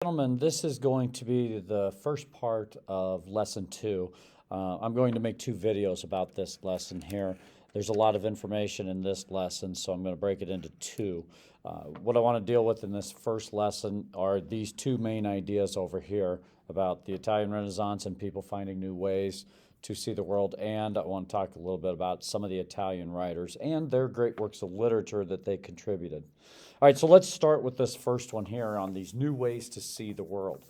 Gentlemen, this is going to be the first part of lesson two. I'm going to make two videos about this lesson here. There's a lot of information in this lesson, so I'm going to break it into two. What I want to deal with in this first lesson are these two main ideas over here about the Italian Renaissance and people finding new ways to see the world, and I want to talk a little bit about some of the Italian writers and their great works of literature that they contributed. All right, so let's start with this first one here on these new ways to see the world.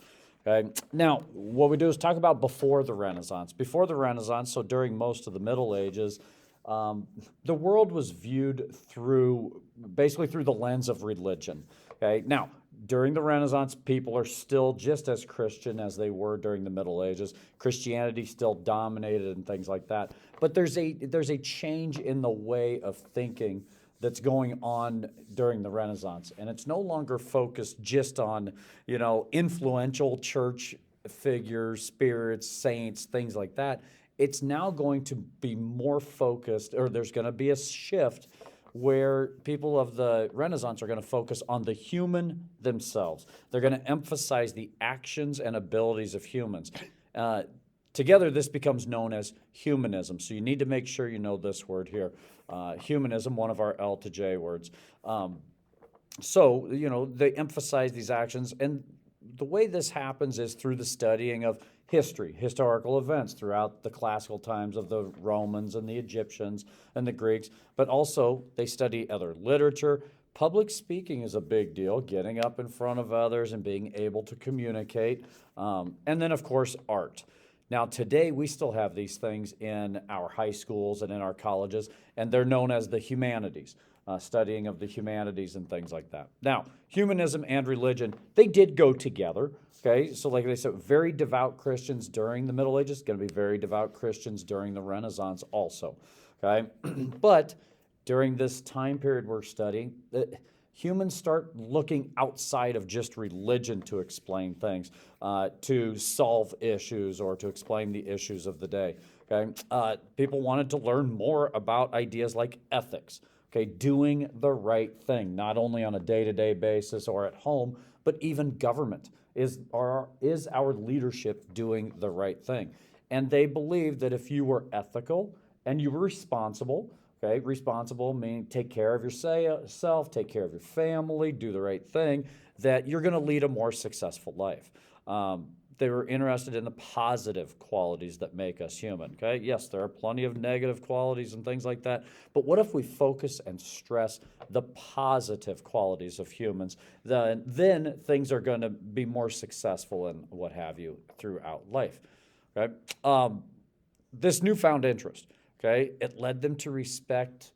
Okay, now what we do is talk about before the Renaissance. Before the Renaissance, so during most of the Middle Ages, the world was viewed through basically through the lens of religion. Okay, now during the Renaissance, people are still just as Christian as they were during the Middle Ages. Christianity still dominated and things like that. But there's a change in the way of thinking that's going on during the Renaissance, and it's no longer focused just on influential church figures, spirits, saints, things like that. It's now going to be more focused, or there's going to be a shift where people of the Renaissance are going to focus on the human themselves. They're going to emphasize the actions and abilities of humans. Together, this becomes known as humanism. So you need to make sure you know this word here. Humanism, one of our L to J words. They emphasize these actions, and the way this happens is through the studying of history, historical events throughout the classical times of the Romans and the Egyptians and the Greeks, but also they study other literature. Public speaking is a big deal, getting up in front of others and being able to communicate. And then, of course, art. Now, today, we still have these things in our high schools and in our colleges, and they're known as the humanities, studying of the humanities and things like that. Now, humanism and religion, they did go together, okay? So like they said, very devout Christians during the Middle Ages, going to be very devout Christians during the Renaissance also, okay? But during this time period we're studying, humans start looking outside of just religion to explain things, to solve issues or to explain the issues of the day. Okay, people wanted to learn more about ideas like ethics. Okay, doing the right thing, not only on a day-to-day basis or at home, but even government. Is our leadership doing the right thing? And they believed that if you were ethical and you were responsible, okay, responsible meaning take care of yourself, take care of your family, do the right thing, that you're going to lead a more successful life. They were interested in the positive qualities that make us human. Okay, yes, there are plenty of negative qualities and things like that, but what if we focus and stress the positive qualities of humans? Then things are going to be more successful and what have you throughout life. Okay, this newfound interest. Okay, it led them to respect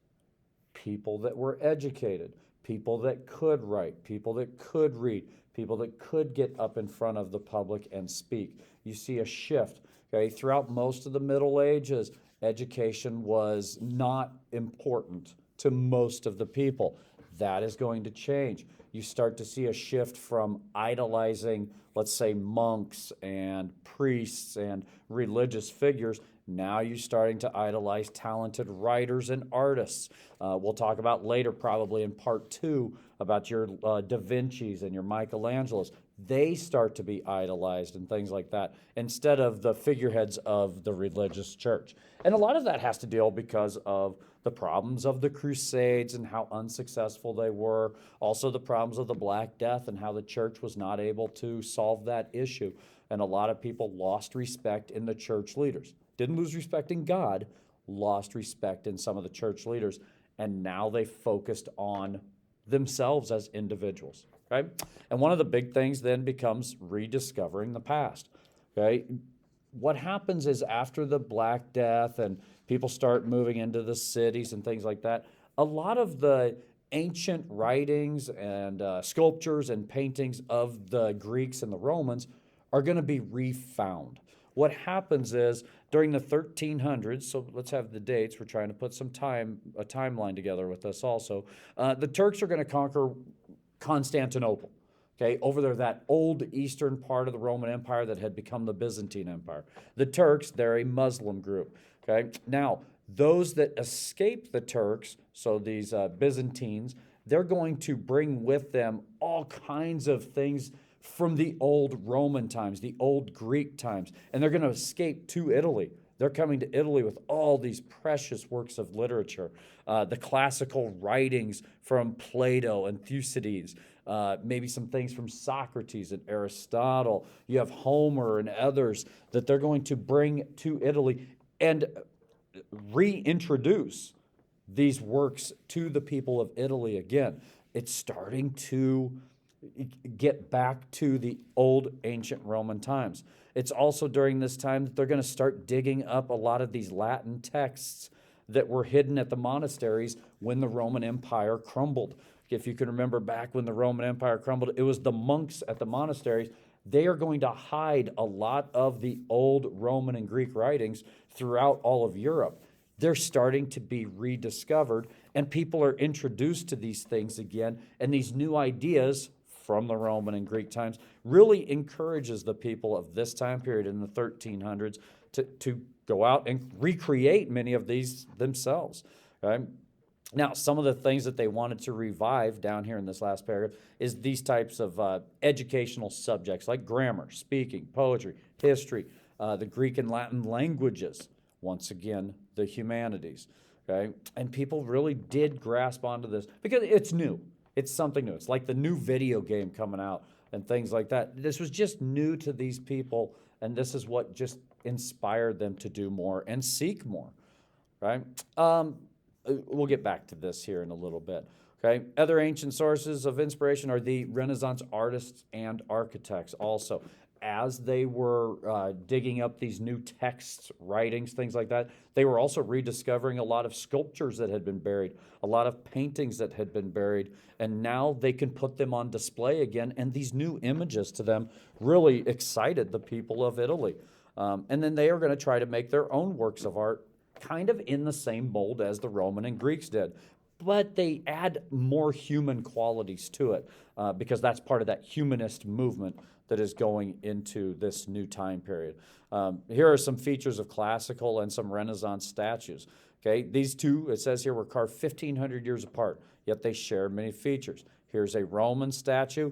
people that were educated, people that could write, people that could read, people that could get up in front of the public and speak. You see a shift. Okay, throughout most of the Middle Ages, education was not important to most of the people. That is going to change. You start to see a shift from idolizing, let's say, monks and priests and religious figures. Now you're starting to idolize talented writers and artists. We'll talk about later, probably in part two, about your Da Vinci's and your Michelangelos. They start to be idolized and things like that instead of the figureheads of the religious church. And a lot of that has to deal because of the problems of the Crusades and how unsuccessful they were. Also the problems of the Black Death and how the church was not able to solve that issue. And a lot of people lost respect in the church leaders. Didn't lose respect in God, lost respect in some of the church leaders. And now they focused on themselves as individuals. Okay? And one of the big things then becomes rediscovering the past. Okay? What happens is after the Black Death and people start moving into the cities and things like that, a lot of the ancient writings and sculptures and paintings of the Greeks and the Romans are going to be refound. What happens is during the 1300s, so let's have the dates, we're trying to put a timeline together with this also. The Turks are going to conquer Constantinople. Okay, over there, that old eastern part of the Roman Empire that had become the Byzantine Empire. The Turks, they're a Muslim group. Okay, now those that escape the Turks, so these Byzantines, they're going to bring with them all kinds of things from the old Roman times, the old Greek times, and they're going to escape to Italy. They're coming to Italy with all these precious works of literature, the classical writings from Plato and Thucydides, maybe some things from Socrates and Aristotle. You have Homer and others that they're going to bring to Italy and reintroduce these works to the people of Italy again. It's starting to get back to the old ancient Roman times. It's also during this time that they're going to start digging up a lot of these Latin texts that were hidden at the monasteries when the Roman Empire crumbled. If you can remember back when the Roman Empire crumbled, it was the monks at the monasteries. They are going to hide a lot of the old Roman and Greek writings throughout all of Europe. They're starting to be rediscovered, and people are introduced to these things again, and these new ideas from the Roman and Greek times really encourages the people of this time period in the 1300s to go out and recreate many of these themselves. Okay? Now, some of the things that they wanted to revive down here in this last paragraph is these types of educational subjects like grammar, speaking, poetry, history, the Greek and Latin languages, once again, the humanities. Okay? And people really did grasp onto this because it's new. It's something new. It's like the new video game coming out and things like that. This was just new to these people, and this is what just inspired them to do more and seek more, right? We'll get back to this here in a little bit, okay? Other ancient sources of inspiration are the Renaissance artists and architects also. As they were digging up these new texts, writings, things like that, they were also rediscovering a lot of sculptures that had been buried, a lot of paintings that had been buried, and now they can put them on display again, and these new images to them really excited the people of Italy. And then they are going to try to make their own works of art kind of in the same mold as the Roman and Greeks did. But they add more human qualities to it because that's part of that humanist movement that is going into this new time period. Here are some features of classical and some Renaissance statues. Okay, these two, it says here, were carved 1,500 years apart, yet they share many features. Here's a Roman statue.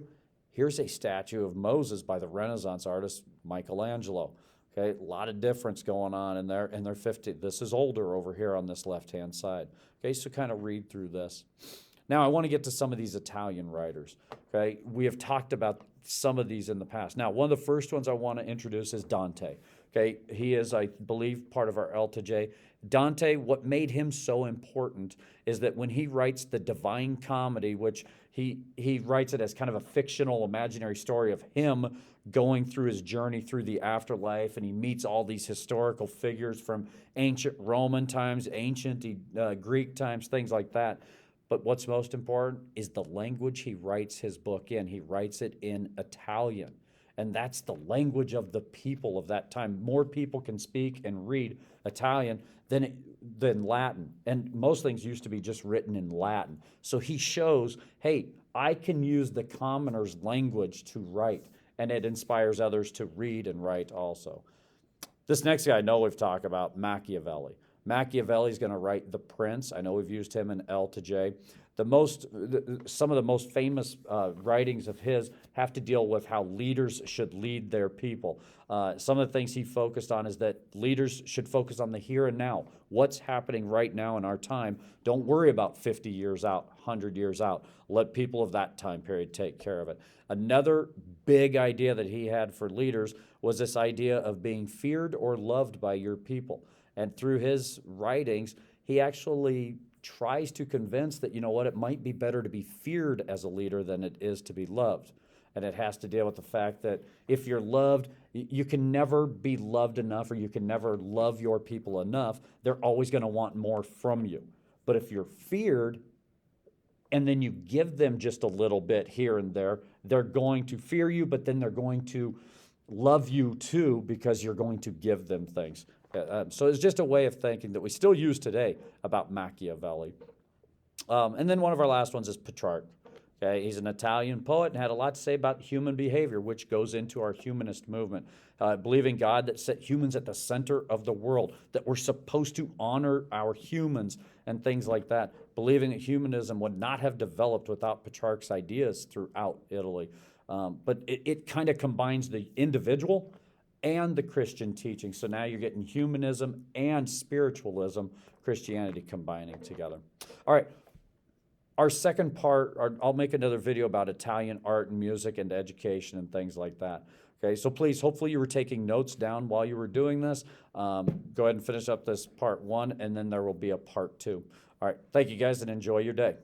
Here's a statue of Moses by the Renaissance artist Michelangelo. Okay, a lot of difference going on in there, and they're 50. This is older over here on this left-hand side. Okay, so kind of read through this. Now, I want to get to some of these Italian writers. Okay, we have talked about some of these in the past. Now, one of the first ones I want to introduce is Dante. Okay, he is, I believe, part of our LTJ. Dante, what made him so important is that when he writes the Divine Comedy, which he writes it as kind of a fictional, imaginary story of him going through his journey through the afterlife, and he meets all these historical figures from ancient Roman times, ancient Greek times, things like that. But what's most important is the language he writes his book in. He writes it in Italian. And that's the language of the people of that time. More people can speak and read Italian than Latin. And most things used to be just written in Latin. So he shows, hey, I can use the commoner's language to write. And it inspires others to read and write also. This next guy I know we've talked about, Machiavelli. Machiavelli's going to write The Prince. I know we've used him in L to J. Some of the most famous writings of his have to deal with how leaders should lead their people. Some of the things he focused on is that leaders should focus on the here and now. What's happening right now in our time? Don't worry about 50 years out, 100 years out. Let people of that time period take care of it. Another big idea that he had for leaders was this idea of being feared or loved by your people. And through his writings, he actually tries to convince that, you know what, it might be better to be feared as a leader than it is to be loved. And it has to deal with the fact that if you're loved, you can never be loved enough, or you can never love your people enough. They're always going to want more from you. But if you're feared, and then you give them just a little bit here and there, they're going to fear you, but then they're going to love you too because you're going to give them things. So it's just a way of thinking that we still use today about Machiavelli. And then one of our last ones is Petrarch. Okay, he's an Italian poet and had a lot to say about human behavior, which goes into our humanist movement. Believing God that set humans at the center of the world, that we're supposed to honor our humans and things like that. Believing that humanism would not have developed without Petrarch's ideas throughout Italy. But it kind of combines the individual and the Christian teaching. So now you're getting humanism and spiritualism, Christianity combining together. All right. Our second part, I'll make another video about Italian art and music and education and things like that. Okay, so please, hopefully you were taking notes down while you were doing this. Go ahead and finish up this part 1, and then there will be a part 2. All right, thank you guys, and enjoy your day.